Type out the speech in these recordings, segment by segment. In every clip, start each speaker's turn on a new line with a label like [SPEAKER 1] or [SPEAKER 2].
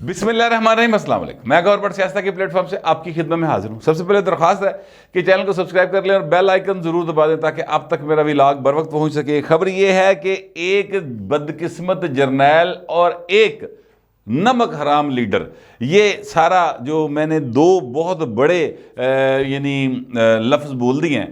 [SPEAKER 1] बिस्मिल्लाहिर्रहमानिर्रहीम, अस्सलाम वालेकुम। मैं गौर बट सियासत के प्लेटफॉर्म से आपकी खिदमत में हाजिर हूँ। सबसे पहले दरख्वास्त है कि चैनल को सब्सक्राइब कर लें और बेल आइकन जरूर दबा दें ताकि आप तक मेरा व्लॉग बर वक्त पहुँच सके। खबर यह है कि एक बदकिस्मत जर्नैल और एक नमक हराम लीडर, ये सारा जो मैंने दो बहुत बड़े यानी लफ्ज़ बोल दिए हैं,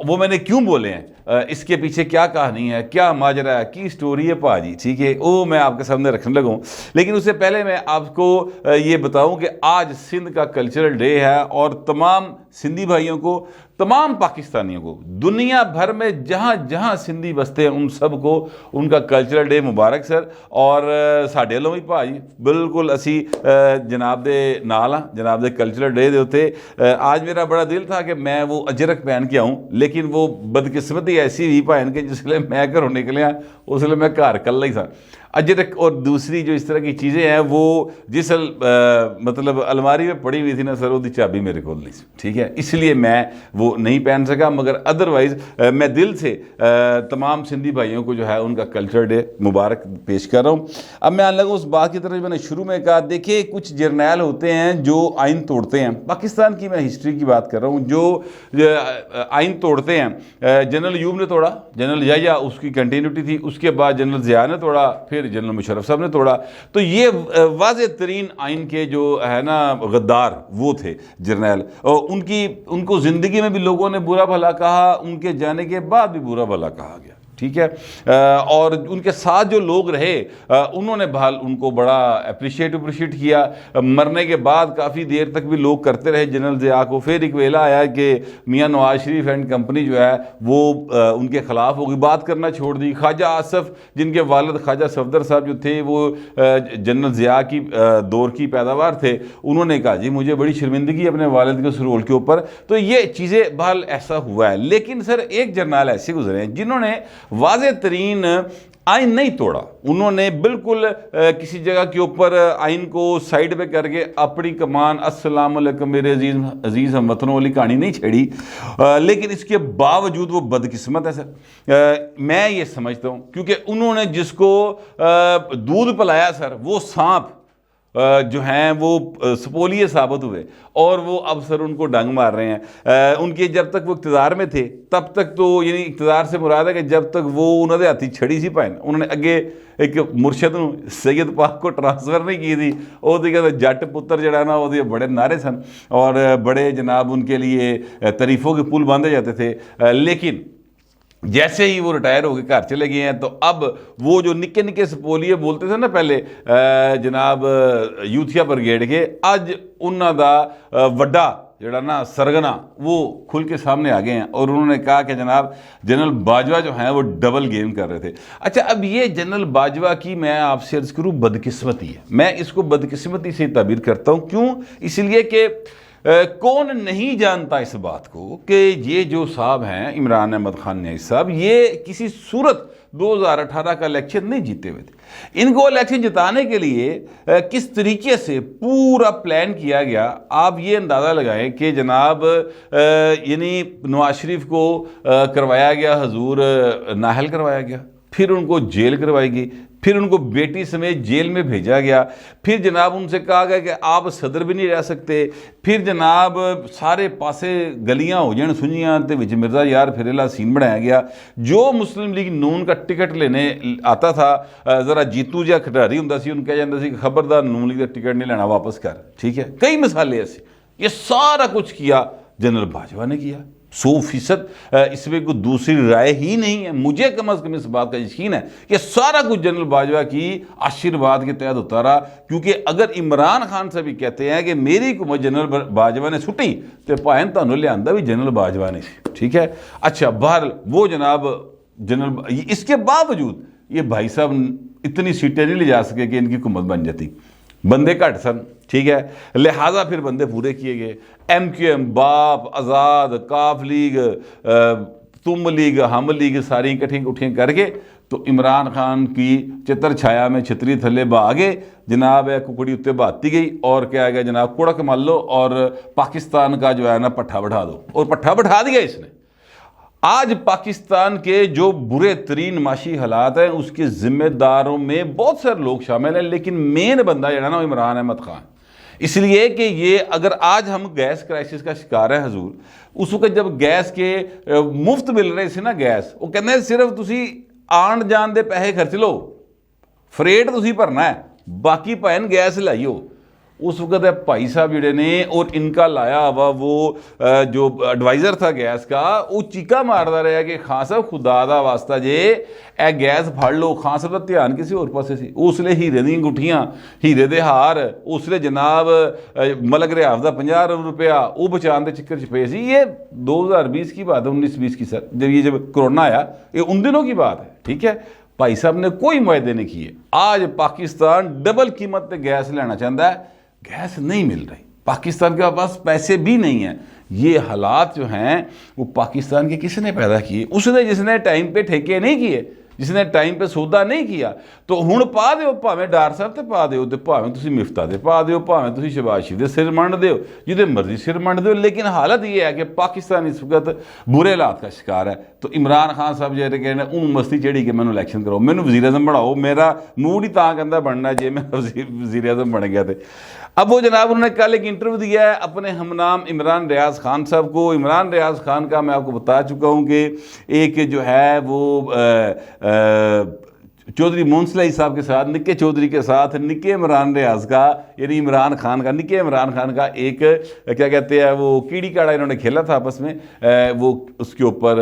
[SPEAKER 1] वो मैंने क्यों बोले हैं, इसके पीछे क्या कहानी है, क्या माजरा है, की स्टोरी है पाजी, ठीक है, वो मैं आपके सामने रखने लगूँ। लेकिन उससे पहले मैं आपको ये बताऊं कि आज सिंध का कल्चरल डे है और तमाम सिंधी भाइयों को, तमाम पाकिस्तानियों को, दुनिया भर में जहाँ जहाँ सिंधी बसते हैं उन सब को उनका कल्चरल डे मुबारक सर। और साढ़े वालों भी भाजी बिल्कुल असी जनाब दे नाल हाँ, जनाब दे कल्चरल डे दे उत्ते आज मेरा बड़ा दिल था कि मैं वो अजरक पहन के आऊँ, लेकिन वो बदकिस्मती ऐसी हुई भैन के जिसले मैं घरों निकलिया उसले मैं घर कल्ला ही था। अजरक और दूसरी जो इस तरह की चीज़ें हैं वो जिस मतलब अलमारी में पड़ी हुई थी ना सर, उसकी चाबी मेरे को नहीं, ठीक है, इसलिए मैं वो नहीं पहन सका। मगर अदरवाइज़ मैं दिल से तमाम सिंधी भाइयों को जो है उनका कल्चर डे मुबारक पेश कर रहा हूँ। अब मैं आने लगा उस बात की तरफ मैंने शुरू में कहा, देखिए कुछ जर्नैल होते हैं जो आइन तोड़ते हैं। पाकिस्तान की मैं हिस्ट्री की बात कर रहा हूँ, जो आइन तोड़ते हैं। जनरल यूब ने तोड़ा, जनरल याया उसकी कंटिन्यूटी थी, उसके बाद जनरल ज़िया ने तोड़ा, फिर जनरल मुशर्रफ साहब ने तोड़ा। तो ये वाज़े तरीन आइन के जो है ना गद्दार वो थे जर्नैल, और उनको ज़िंदगी में भी लोगों ने बुरा भला कहा, उनके जाने के बाद भी बुरा भला कहा गया, ठीक है। और उनके साथ जो लोग रहे उन्होंने बहाल उनको बड़ा अप्रिशिएट किया। मरने के बाद काफ़ी देर तक भी लोग करते रहे जनरल ज़िया को। फिर एक वेला आया कि मियां नवाज शरीफ एंड कंपनी जो है वो उनके ख़िलाफ़ हो गई, बात करना छोड़ दी। ख्वाजा आसफ़ जिनके वालिद ख्वाजा सफदर साहब जो थे वो जनरल ज़िया की दौर की पैदावार थे, उन्होंने कहा जी मुझे बड़ी शर्मिंदगी अपने वालिद के उस रोल के ऊपर। तो ये चीज़ें बहाल ऐसा हुआ है। लेकिन सर एक जर्नल ऐसे गुजरे हैं जिन्होंने वाज़े तरीन आइन नहीं तोड़ा, उन्होंने बिल्कुल किसी जगह के ऊपर आइन को साइड पे करके अपनी कमान अस्सलाम वालेकुम मेरे अजीज़ हमवतनों वाली कहानी नहीं छेड़ी। लेकिन इसके बावजूद वो बदकिस्मत है सर। मैं ये समझता हूँ क्योंकि उन्होंने जिसको दूध पिलाया सर, वो सांप जो हैं वो सपोलिये साबित हुए और वो अब सर उनको डंग मार रहे हैं। उनके जब तक वो इक़्तिदार में थे तब तक तो यानी इक़्तिदार से मुराद है कि जब तक वो उन्होंने हाथी छड़ी सी पाए, उन्होंने अगे एक मुर्शद सैयद पाक को ट्रांसफ़र नहीं की थी, वो कहते जट पुत्र जड़ा ना वो बड़े नारे सन और बड़े जनाब उनके लिए तारीफ़ों के पुल बांधे जाते थे। लेकिन जैसे ही वो रिटायर होकर घर चले गए हैं तो अब वो जो निक्के निक्के सपोलिये बोलते थे ना पहले जनाब यूथिया ब्रिगेड के, अज उन्हों का वड्डा जड़ा ना सरगना वो खुल के सामने आ गए हैं और उन्होंने कहा कि जनाब जनरल बाजवा जो हैं वो डबल गेम कर रहे थे। अच्छा, अब ये जनरल बाजवा की मैं आपसे अर्ज़ करूँ बदकिस्मती है, मैं इसको बदकिस्मती से ताबीर करता हूँ। क्यों? इसलिए कि कौन नहीं जानता इस बात को कि ये जो साहब हैं इमरान अहमद खान न्यासी साहब, ये किसी सूरत 2018 का इलेक्शन नहीं जीते हुए थे। इनको इलेक्शन जिताने के लिए किस तरीके से पूरा प्लान किया गया, आप ये अंदाज़ा लगाएं कि जनाब यानी नवाज शरीफ को करवाया गया हजूर नाहल करवाया गया, फिर उनको जेल करवाई गई, फिर उनको बेटी समेत जेल में भेजा गया, फिर जनाब उनसे कहा गया कि आप सदर भी नहीं रह सकते, फिर जनाब सारे पासे गलियां हो जान सुनियां तो विच मिर्ज़ा यार फिरेला सीन बनाया गया। जो मुस्लिम लीग नून का टिकट लेने आता था, ज़रा जीतू जहा खिडारी होंदा सी, उन्हें कहा जाता सी खबरदार नून लीग का टिकट नहीं लेना, वापस कर, ठीक है। कई मिसालें ऐसी, ये सारा कुछ किया जनरल बाजवा ने किया। 100% इसमें कोई दूसरी राय ही नहीं है। मुझे कम अज़ कम इस बात का यकीन है कि सारा कुछ जनरल बाजवा की आशीर्वाद के तहत होता रहा। क्योंकि अगर इमरान खान से भी कहते हैं कि मेरी हुकूमत जनरल बाजवा ने सुटी तो भाएं तुहानूं लिया भी जनरल बाजवा ने, ठीक है। अच्छा, बहर वो जनाब जनरल, इसके बावजूद ये भाई साहब इतनी सीटें नहीं ले जा सके कि इनकी हुकूमत बन जाती, बंदे घट सन, ठीक है, लिहाजा फिर बंदे पूरे किए गए। MQM, बाप, आज़ाद, काफ लीग, तुम लीग, हम लीग सारी इकट्ठी उठियाँ करके तो इमरान खान की चित्र छाया में छतरी थले भागे जनाब है कुकड़ी उत्ते बहाती गई और क्या गया जनाब कुड़क मार लो और पाकिस्तान का जो है ना पट्ठा बढ़ा दो, और पट्ठा बढ़ा दिया इसने। आज पाकिस्तान के जो बुरे तरीन माशी हालात हैं उसके जिम्मेदारों में बहुत सारे लोग शामिल हैं, लेकिन मेन बंदा जो है ना वो इमरान अहमद खान। इसलिए कि ये अगर आज हम गैस क्राइसिस का शिकार है हजूर, उस वक्त जब गैस के मुफ्त मिल रहे थे ना गैस, वो कहते हैं सिर्फ तुसी आन जान दे पैसे खर्च लो, फरेट तुसी भरना है, बाकी भैन गैस लाइयो। उस वक्त भाई साहब जिहड़े ने और इनका लाया हुआ वो जो एडवाइज़र था गैस का, वो चीका मारदा रहा कि खान साहब खुदा दा वास्ता जे ए गैस फड़ लो। खान साहब का ध्यान किसी होर पासे सी। उसले हीरे दी अंगूठियां, हीरे दे हार, उसले जनाब मलक रियाज का 50 रुपया वो बचाने के चक्कर च पे सी। ये 2020 की बात है, 19-20 की सर, जब कोरोना आया, ये उन दिनों की बात है। ठीक है, भाई साहब ने कोई मुआहदे नहीं किए। आज पाकिस्तान डबल कीमत पे गैस लेना चाहता है, गैस नहीं मिल रही, पाकिस्तान के पास पैसे भी नहीं हैं। ये हालात जो हैं वो पाकिस्तान के किसने पैदा किए? उसने जिसने टाइम पे ठेके नहीं किए, जिसने टाइम पे सौदा नहीं किया। तो हुण पा दो, भावें डार साहब ते पा दो, तो भावें तुसीं मिफ्ता ते पा दो, भावें तुसीं शहबाज शरीफ दे सिर मंड दो, जिहदे मर्जी सिर मंड दो। लेकिन हालत ये है कि पाकिस्तान इस वक्त बुरे हालात का शिकार है। तो इमरान खान साहब जो कहते हैं उन्होंने मस्ती चढ़ी कि मैंने इलैक्शन कराओ, मैंने वज़ीर आज़म बनाओ, मेरा मूड ही तां कहंदा बनना जे मैं वज़ीर आज़म बन गया। तो अब वो जनाब उन्होंने कल एक इंटरव्यू दिया है अपने हमनाम इमरान रियाज खान साहब को। इमरान रियाज खान का मैं आपको बता चुका हूँ कि एक जो है वो चौधरी मोहन साहब के साथ, निक्के चौधरी के साथ, निक्के इमरान रियाज का यानी इमरान खान का, निक्के इमरान खान का एक क्या कहते हैं वो कीड़ी काड़ा इन्होंने खेला था आपस में, वो उसके ऊपर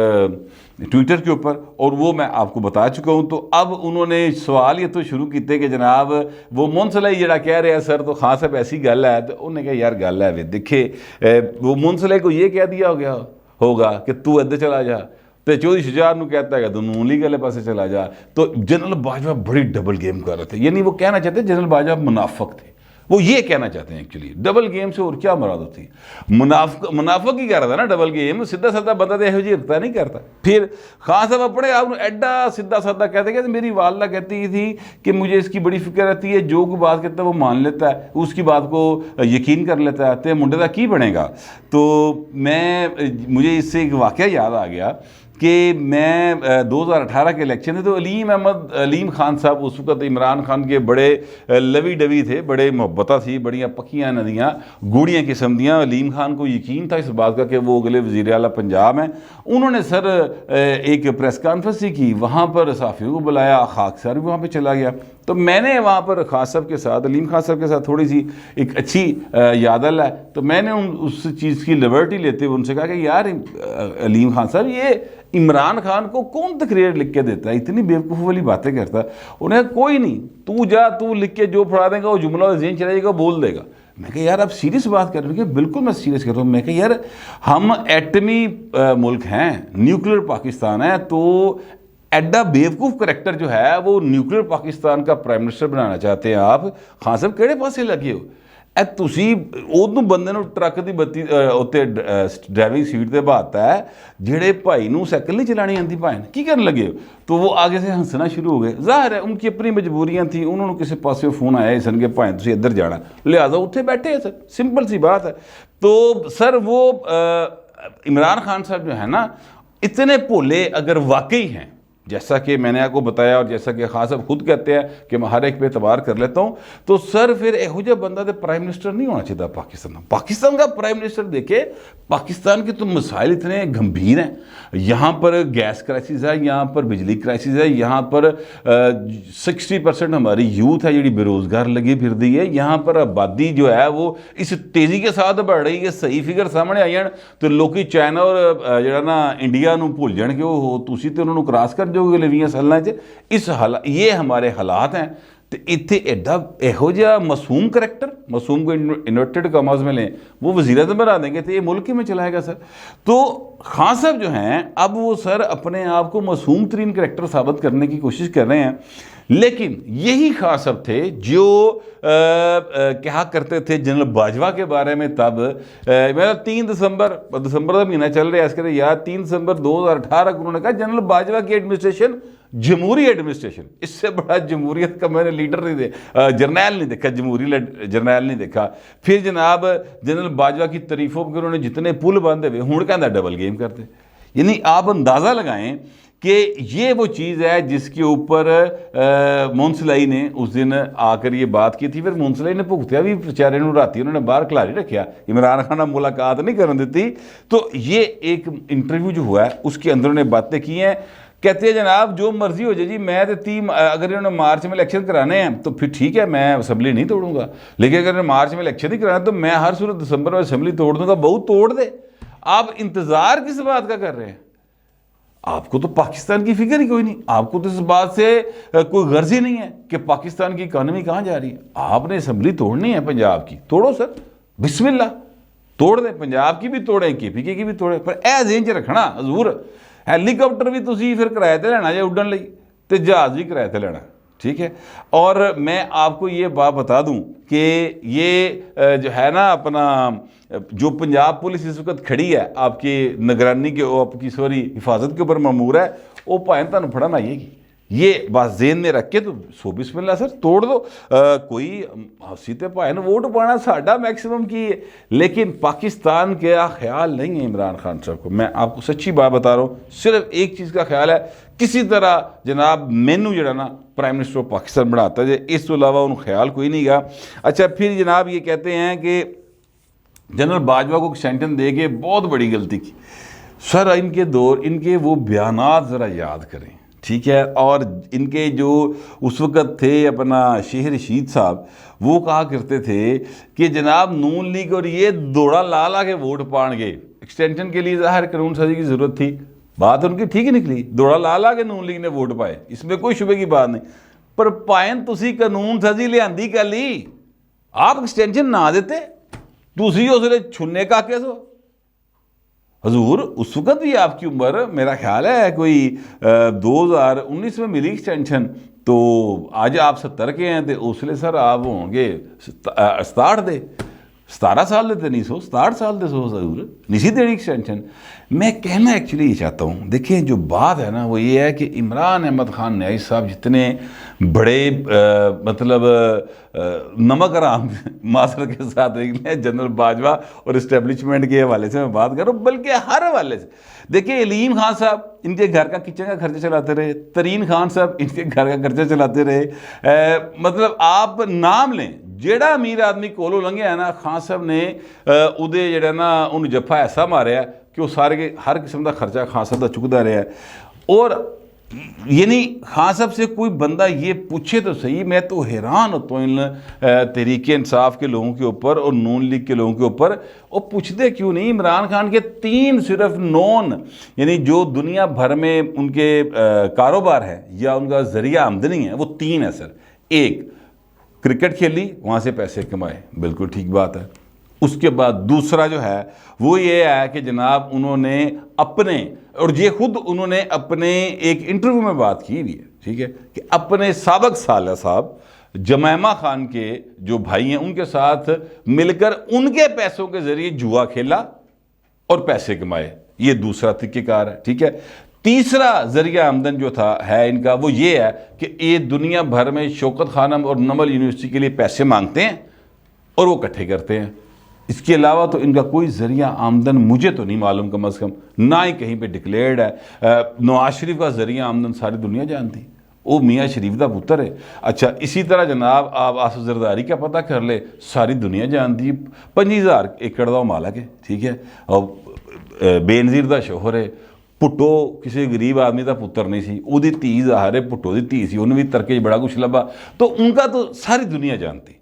[SPEAKER 1] ट्विटर के ऊपर, और वो मैं आपको बता चुका हूँ। तो अब उन्होंने सवाल ये तो शुरू किए कि जनाब वो मोहन सलाई जरा कह रहे हैं सर तो खान साहब ऐसी गल है। तो उन्होंने कहा यार गल है वे देखे, वो मोहन सलाई को ये कह दिया हो गया होगा कि तू इधर चला जा, तो चौधरी शुजात को कहता है तू नून लीग वाले पासे चला जा। तो जनरल बाजवा बड़ी डबल गेम कर रहे थे, यानी वो कहना चाहते जनरल बाजवा मुनाफक थे, वो ये कहना चाहते हैं एक्चुअली। डबल गेम से और क्या मुराद होती है? मुनाफक ही कर रहा था ना डबल गेम, सीधा साधा बंदा तो यहो रखता नहीं करता। फिर खान साहब अपने आप को एडा सीधा साधा कहते कहते मेरी वालदा कहती थी कि मुझे इसकी बड़ी फिक्र रहती है, जो कोई बात कहता है वो मान लेता है, उसकी बात को यकीन कर लेता है, तो मुंडे का की बनेगा। तो मुझे इससे एक वाक़या याद आ गया कि मैं 2018 के इलेक्शन थे, तो अलीम खान साहब उस वक्त इमरान खान के बड़े लवी डवी थे, बड़े मोहब्बता थी, बड़ियाँ पक्कियाँ नदियाँ गूढ़ियाँ किस्म दियाँ। अलीम खान को यकीन था इस बात का कि वो अगले वज़ीर आला पंजाब हैं। उन्होंने सर एक प्रेस कॉन्फ्रेंस की, वहाँ पर सहाफ़ियों को बुलाया, खाक सर भी वहाँ पर चला गया। तो मैंने वहाँ पर खान साहब के साथ, अलीम खान साहब के साथ थोड़ी सी एक अच्छी यादल है, तो मैंने उस चीज़ की लिबर्टी लेते हुए उनसे कहा कि यार अलीम खान साहब ये इमरान खान को कौन तकरीर लिख के देता है, इतनी बेवकूफ़ वाली बातें करता है। उन्हें कोई नहीं, तू जा, तू लिख के जो पढ़ा देगा वो जुमला ज़हन चला जाएगा, बोल देगा। मैं कहा यार आप सीरियस बात कर रहे हो? बिल्कुल मैं सीरियस कर रहा हूँ। मैं कहा यार हम एटमी मुल्क हैं, न्यूक्लियर पाकिस्तान है, तो एडा बेवकूफ़ करैक्टर जो है वो न्यूक्लियर पाकिस्तान का प्राइम मिनिस्टर बनाना चाहते हैं आप। खान साहब केड़े पासे लगे हो? तुसी उदू बंदे नूं ट्रक की बत्ती उत्ते ड्राइविंग सीट पर बहाता है, जेड़े भाई नूं साइकिल नहीं चलानी आती, भाई की करन लगे हो? तो वो आगे से हंसना शुरू हो गए। जाहिर है उनकी अपनी मजबूरियां थी, उन्होंने किसी पास फोन आया सन कि भाई तुसीं इधर जाना, लिहाजा उत्थे बैठे हैं सर, सिंपल सी बात है। तो सर वो इमरान खान साहब जो है ना, इतने भोले अगर वाकई हैं, जैसा कि मैंने आपको बताया और जैसा कि खान साहब खुद कहते हैं कि मैं हर एक पे एतबार कर लेता हूँ, तो सर फिर यहो जिहा बंदा तो प्राइम मिनिस्टर नहीं होना चाहिए पाकिस्तान का प्राइम मिनिस्टर। देखे पाकिस्तान के तो मसाइल इतने गंभीर हैं, यहाँ पर गैस क्राइसिस है, यहाँ पर बिजली क्राइसिस है, यहाँ पर 60% हमारी यूथ है जी बेरोज़गार लगी फिर दी है, यहाँ पर आबादी जो है वो इस तेज़ी के साथ बढ़ रही है। सही फिगर सामने आई जान तो लोग चाइना और जरा ना इंडिया नूं भुल जाणगे, वो तुसीं ते उन्होंने क्रॉस कर जो अगले 20 सालों च। इस ये हमारे हालात हैं। तो इतने एडा यहो जिहा मासूम करैक्टर, मासूम को इन्वर्टेड कॉमास में लें, वो वज़ीर आज़म बना देंगे तो ये मुल्क ही में चलाएगा सर। तो खान साहब जो हैं अब वो सर अपने आप को मासूम तरीन करैक्टर साबित करने की कोशिश कर रहे हैं। लेकिन यही खान साहब थे जो क्या करते थे जनरल बाजवा के बारे में। तब मेरा 3 दिसंबर का महीना चल रहा है, इसके यार 3 दिसंबर 2018 को उन्होंने कहा जनरल बाजवा की एडमिनिस्ट्रेशन जमहूरी एडमिनिस्ट्रेशन, इससे बड़ा जमहूरियत का मैंने लीडर नहीं जर्नैल नहीं देखा, जमहूरी जर्नैल नहीं देखा। फिर जनाब जनरल बाजवा की तारीफों पर उन्होंने जितने पुल बंद हुए हूँ कहता डबल गेम करते। यानी आप अंदाज़ा लगाएं कि ये वो चीज़ है जिसके ऊपर मोनसलाई ने उस दिन आकर ये बात की थी। फिर मोनसलाई ने भुगतिया भी बेचारे नूं राती उन्होंने बाहर खिलारी रखा, इमरान खान नाल मुलाकात नहीं करने दी। तो ये एक इंटरव्यू जो हुआ है उसके अंदर उन्होंने बातें की हैं। कहते हैं जनाब जो मर्जी हो जाए जी, मैं तो 3 अगर इन्होंने मार्च में इलेक्शन कराने हैं तो फिर ठीक है, मैं असम्बली नहीं तोड़ूंगा, लेकिन अगर मार्च में इलेक्शन नहीं कराना तो मैं हर सूरत दिसंबर में असम्बली तोड़ दूंगा। बहुत तोड़ दे। आप इंतज़ार किस बात का कर रहे हैं? आपको तो पाकिस्तान की फिक्र ही कोई नहीं, आपको तो इस बात से कोई गर्ज ही नहीं है कि पाकिस्तान की इकानमी कहाँ जा रही है। आपने असम्बली तोड़नी है पंजाब की, तोड़ो सर, बिस्मिल्लाह तोड़ दें। पंजाब की भी तोड़े, KPK की भी तोड़े, पर ए ज़हन च रखना हजूर हैलीकॉप्टर भी तुसी फिर किराए ते लेना जे उड्डण लई, ते जहाज़ भी किराए ते लेना, ठीक है। और मैं आपको ये बात बता दूं कि ये जो है ना अपना जो पंजाब पुलिस इस वक्त खड़ी है आपकी निगरानी के, आपकी सॉरी हिफाजत के ऊपर मामूर है, वो भाएं तुहानूं फड़न आएगी। ये बात जेन में रख के तो सो बिस्मिल्लाह सर तोड़ दो। कोई हंसी ते भाएं वोट पाना साडा मैक्सिमम की है, लेकिन पाकिस्तान का ख्याल नहीं है इमरान खान साहब को। मैं आपको सच्ची बात बता रहा हूँ, सिर्फ एक चीज़ का ख्याल है, किसी तरह जनाब मैनू जड़ा ना प्राइम मिनिस्टर ऑफ पाकिस्तान बनाता है, इस तो अलावा उन्होंने ख्याल कोई नहीं गा। अच्छा, फिर जनाब ये कहते हैं कि जनरल बाजवा को एक्सटेंशन दे के बहुत बड़ी गलती की। सर इनके दौर, इनके वो बयानात ज़रा याद करें, ठीक है। और इनके जो उस वक़्त थे अपना शेख रशीद साहब, वो कहा करते थे कि जनाब नून लीग और ये दौड़ा ला ला के वोट पाएंगे, एक्सटेंशन के लिए ज़ाहिर कानून साजी की ज़रूरत थी। बात उनकी ठीक ही निकली, दौड़ा ला ला के नून लीग ने वोट पाए, इसमें कोई शुबे की बात नहीं। पर पायन तुसी कानून साजी लियांदी कली, आप एक्सटेंशन ना देते, तुसी उसने छुन्ने का केस हो हजूर। उस वक़्त भी आपकी उम्र मेरा ख्याल है कोई 2019 में मिली एक्सटेंशन, तो आज आप 70 के हैं, तो उसले सर आप होंगे 67 दे, 17 साल दे, 67 साल दे सो जरूर नहीं देनी एक्सटेंशन। मैं कहना एक्चुअली ये चाहता हूँ, देखें जो बात है ना वो ये है कि इमरान अहमद खान न्याई साहब जितने बड़े मतलब नमक हराम मासर के साथ निकले जनरल बाजवा और इस्टेब्लिशमेंट के हवाले से मैं बात कर रहा हूँ, बल्कि हर हवाले से। देखिए अलीम खान साहब इनके घर का किचन का खर्चा चलाते रहे, तरीन खान साहब इनके घर का खर्चा चलाते रहे। मतलब आप नाम लें, जेड़ा अमीर आदमी कोलों लंघिया है ना, खान साहब ने उदे जेड़ा ना उन्हें जफ्फा ऐसा मारिया कि वो सारे के हर किस्म का खर्चा खान साहब का चुकता रहा है। और यानी खान साहब से कोई बंदा ये पूछे तो सही, मैं तो हैरान होता हूँ इन तहरीक इंसाफ के लोगों के ऊपर और नून लीग के लोगों के ऊपर। वो पूछते क्यों नहीं? इमरान खान के 3 सिर्फ नॉन यानी जो दुनिया भर में उनके कारोबार है या उनका जरिया आमदनी है वो 3 है सर। एक, क्रिकेट खेली, वहाँ से पैसे कमाए, बिल्कुल ठीक बात है। उसके बाद दूसरा जो है वो ये है कि जनाब उन्होंने अपने, और ये खुद उन्होंने अपने एक इंटरव्यू में बात की हुई है, ठीक है, कि अपने साबिक साला साहब जमैमा खान के जो भाई हैं उनके साथ मिलकर उनके पैसों के जरिए जुआ खेला और पैसे कमाए। ये दूसरा तरीक़ेकार है, ठीक है। तीसरा जरिया आमदन जो था है इनका वो ये है कि ये दुनिया भर में शौकत खानम और नमल यूनिवर्सिटी के लिए पैसे मांगते हैं और वो इकट्ठे करते हैं। इसके अलावा तो इनका कोई जरिया आमदन मुझे तो नहीं मालूम, कम अज़ कम ना ही कहीं पे डिक्लेयर्ड है। नवाज शरीफ का जरिया आमदन सारी दुनिया जानती, वो मियाँ शरीफ का पुत्र है। अच्छा, इसी तरह जनाब आप आसिफ जरदारी का पता कर ले, सारी दुनिया जानती। 25,000 एकड़ का मालक है, ठीक है, और बेनज़ीर का शोहर है। भुट्टो किसी गरीब आदमी का पुत्र नहीं सी, वो धी ज़ाहिर है भुट्टो की धी सी, उन्हें भी तरके बड़ा कुछ लभा, तो उनका तो सारी दुनिया जानती।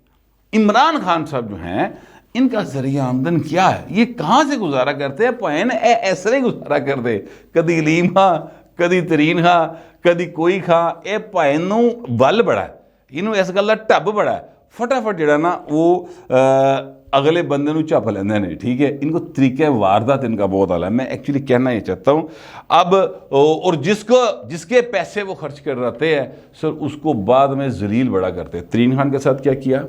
[SPEAKER 1] इमरान खान साहब जो हैं इनका जरिया आमदन क्या है, ये कहाँ से गुजारा करते हैं? पैन ऐसे ही गुजारा करते, कदी अलीम खां, कदी तरीन खां, कदी कोई खां। ये पैन बल बड़ा है, इनू इस गल का ढब बड़ा है, फटाफट जड़ा ना वो अगले बंदे नू झप लेंदे ने, ठीक है। इनको तरीके वारदात इनका बहुत आला है। मैं एक्चुअली कहना ये चाहता हूँ अब, और जिसके पैसे वो खर्च कर रहे हैं सर, उसको बाद में जलील बड़ा करते हैं। तरीन खान के साथ क्या किया,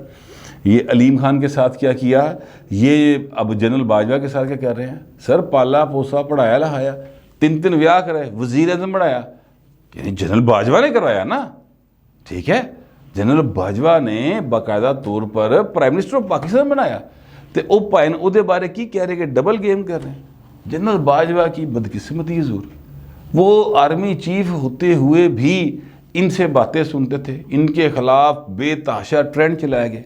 [SPEAKER 1] ये अलीम खान के साथ क्या किया, ये अब जनरल बाजवा के साथ क्या कर रहे हैं सर? पाला पोसा पढ़ाया लहाया, 3 ब्याह कराए, वज़ीर आज़म बढ़ाया, यानी जनरल बाजवा ने करवाया ना, ठीक है। जनरल बाजवा ने बाकायदा तौर पर प्राइम मिनिस्टर ऑफ पाकिस्तान बनाया, तो वह भाई उहदे बारे की कह रहे कि डबल गेम कर रहे हैं। जनरल बाजवा की बदकिस्मती ज़रूर, वो आर्मी चीफ होते हुए भी इनसे बातें सुनते थे, इनके खिलाफ बेतहाशा ट्रेंड चलाए गए।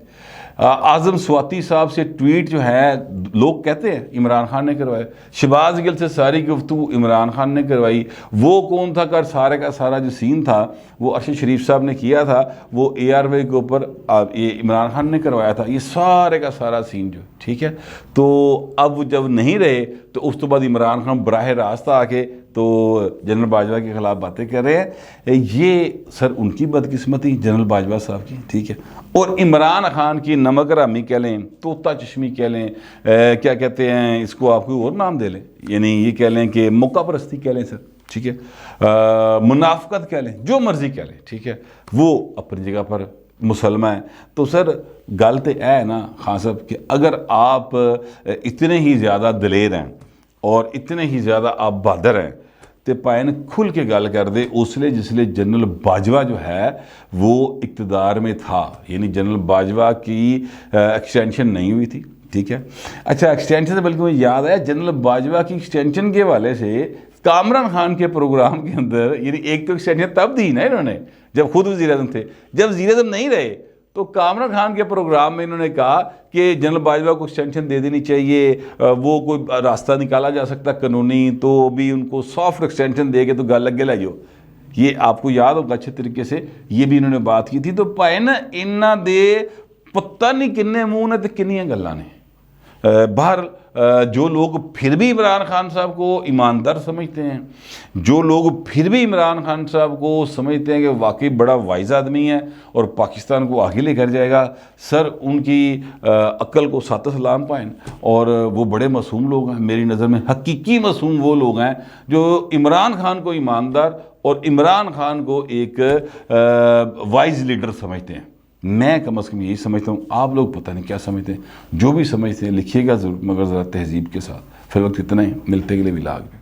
[SPEAKER 1] आज़म स्वाति साहब से ट्वीट जो है लोग कहते हैं इमरान खान ने करवाए, शहबाज गिल से सारी गुफ्तगू इमरान खान ने करवाई। वो कौन था कर सारे का सारा जो सीन था वो अरशद शरीफ साहब ने किया था, वो ARY के ऊपर ये इमरान खान ने करवाया था, ये सारे का सारा सीन जो ठीक है। तो अब जब नहीं रहे तो उस तो बाद इमरान खान बराह रास्त आके तो जनरल बाजवा के खिलाफ बातें कर रहे हैं। ये सर उनकी बदकिस्मती जनरल बाजवा साहब की, ठीक है। और इमरान खान की नमक हरामी कह लें, तोता चश्मी कह लें, क्या कहते हैं इसको, आप कोई और नाम दे लें, यानी ये कह लें कि मौका परस्ती कह लें सर, ठीक है, मुनाफकत कह लें, जो मर्जी कह लें, ठीक है, वो अपनी जगह पर मुसलमान है। तो सर गल तो है ना खान साहब कि अगर आप इतने ही ज़्यादा दलेर हैं और इतने ही ज़्यादा आप बहादुर हैं तो भाएं खुल के गल कर दे उसले जिसले जनरल बाजवा जो है वो इक़्तिदार में था, यानी जनरल बाजवा की एक्सटेंशन नहीं हुई थी, ठीक है। अच्छा, एक्सटेंशन से बल्कि मुझे याद आया, जनरल बाजवा की एक्सटेंशन के हवाले से कामरान खान के प्रोग्राम के अंदर, यानी एक तो एक्सटेंशन तब दी ना इन्होंने जब खुद वज़ीर-ए-आज़म थे, जब वज़ीर-ए-आज़म नहीं रहे तो कामरान खान के प्रोग्राम में इन्होंने कहा कि जनरल बाजवा को एक्सटेंशन दे देनी चाहिए, वो कोई रास्ता निकाला जा सकता कानूनी, तो भी उनको सॉफ्ट एक्सटेंशन देके तो गल अगे लै जाओ। ये आपको याद होगा अच्छे तरीके से, ये भी इन्होंने बात की थी। तो भाई ना इन्हों दे पता नहीं किन्ने मूँह ने तो किन्नियां गल्लां ने। बाहर जो लोग फिर भी इमरान खान साहब को ईमानदार समझते हैं, जो लोग फिर भी इमरान खान साहब को समझते हैं कि वाकई बड़ा वाइज आदमी है और पाकिस्तान को आगे लेकर जाएगा, सर उनकी अक्ल को सात सलाम पाएं। और वो बड़े मासूम लोग हैं, मेरी नज़र में हकीकी मासूम वो लोग हैं जो इमरान खान को ईमानदार और इमरान खान को एक वाइज लीडर समझते हैं। मैं कम अज़ कम यही समझता हूँ, आप लोग पता नहीं क्या समझते हैं। जो भी समझते हैं लिखिएगा ज़रूर, मगर ज़रा तहज़ीब के साथ। फिर वक्त इतना ही, मिलते अगले व्लॉग में।